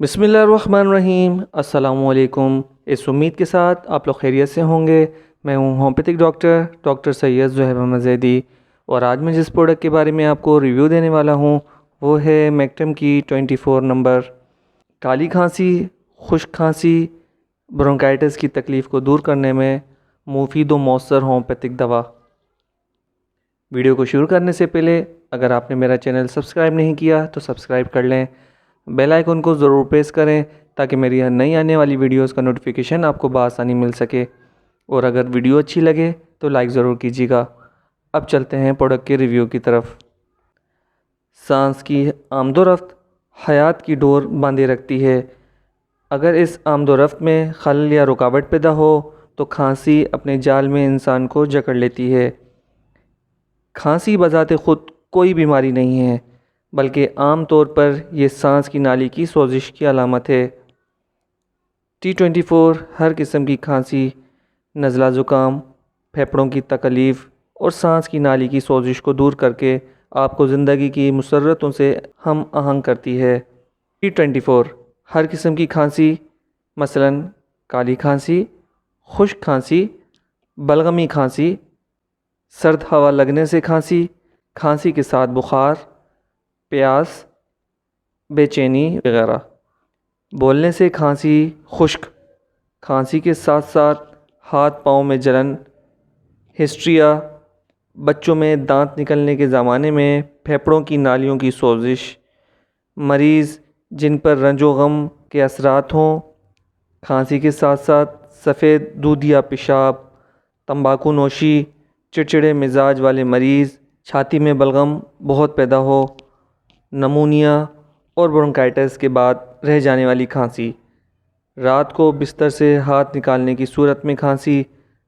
बिस्मिल्लाहिर्रहमानिर्रहीम। अस्सलाम वालेकुम। इस उम्मीद के साथ आप लोग खैरियत से होंगे। मैं हूं होम्योपैथिक डॉक्टर सैयद ज़ुहैब अहमद ज़ैदी, और आज मैं जिस प्रोडक्ट के बारे में आपको रिव्यू देने वाला हूं वो है मैक्टम की 24 नंबर। काली खांसी, खुश्क खांसी, ब्रोंकाइटिस की तकलीफ़ को दूर करने में मुफीद व मौसर होम्योपैथिक दवा। वीडियो को शुरू करने से पहले अगर आपने मेरा चैनल सब्सक्राइब नहीं किया तो सब्सक्राइब कर लें, बेल आइकन को ज़रूर प्रेस करें ताकि मेरी हर नई आने वाली वीडियोस का नोटिफिकेशन आपको बआसानी मिल सके। और अगर वीडियो अच्छी लगे तो लाइक ज़रूर कीजिएगा। अब चलते हैं प्रोडक्ट के रिव्यू की तरफ। सांस की आमदोरफ्त हयात की डोर बांधे रखती है। अगर इस आमदोरफ्त में खलल या रुकावट पैदा हो तो खांसी अपने जाल में इंसान को जकड़ लेती है। खांसी बज़ाते ख़ुद कोई बीमारी नहीं है, बल्कि आम तौर पर यह सांस की नाली की सोजिश की अलामत है। T24 हर किस्म की खांसी, नज़ला ज़ुकाम, फेफड़ों की तकलीफ़ और सांस की नाली की सोजिश को दूर करके आपको ज़िंदगी की मुसर्रतों से हम आहंग करती है। T24 हर किस्म की खांसी, मसलन काली खांसी, खुश्क खांसी, बलगमी खांसी, सर्द हवा लगने से खांसी, खांसी के साथ बुखार, प्यास, बेचैनी वगैरह। बोलने से खांसी, खुश्क खांसी के साथ साथ हाथ पाँव में जलन, हिस्ट्रिया, बच्चों में दांत निकलने के ज़माने में फेफड़ों की नालियों की सोजिश, मरीज़ जिन पर रंजो गम के असरात हों, खांसी के साथ साथ सफ़ेद दूध या पेशाब, तंबाकू नोशी, चिड़चिड़े मिजाज वाले मरीज़, छाती में बलगम बहुत पैदा हो, नमूनिया और ब्रोंकाइटिस के बाद रह जाने वाली खांसी, रात को बिस्तर से हाथ निकालने की सूरत में खांसी,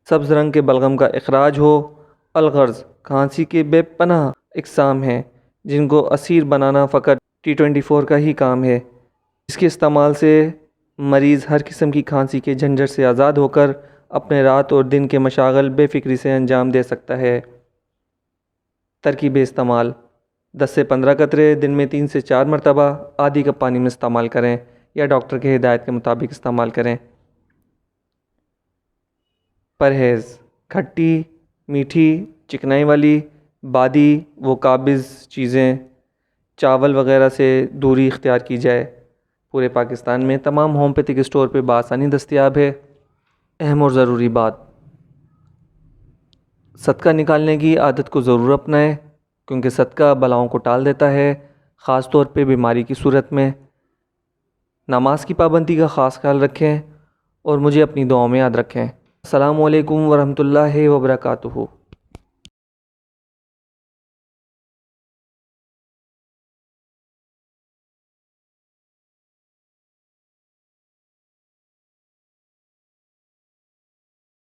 सब्ज़ रंग के बलगम का इखराज हो। अलगर्ज खांसी के बेपनाह इकसाम हैं जिनको असीर बनाना फ़कत T24 का ही काम है। इसके इस्तेमाल से मरीज़ हर किस्म की खांसी के झंझट से आज़ाद होकर अपने रात और दिन के मशागल बेफ़िक्री से अंजाम दे सकता है। तरकीब इस्तेमाल: 10 से 15 कतरे दिन में 3 से 4 मरतबा आधी कप पानी में इस्तेमाल करें या डॉक्टर के हिदायत के मुताबिक इस्तेमाल करें। परहेज़: खट्टी, मीठी, चिकनाई वाली, बादी व काबिज़ चीज़ें, चावल वगैरह से दूरी इख्तियार की जाए। पूरे पाकिस्तान में तमाम होम्योपैथिक स्टोर पे बआसानी दस्तयाब है। अहम और ज़रूरी बात, सदका निकालने की आदत को ज़रूर अपनाएं, क्योंकि सदका बलाओं को टाल देता है, ख़ास तौर पे बीमारी की सूरत में। नमाज की पाबंदी का ख़ास ख्याल रखें और मुझे अपनी दुआओं में याद रखें। अस्सलामु अलैकुम वरहमतुल्लाहि वबरकातुहू।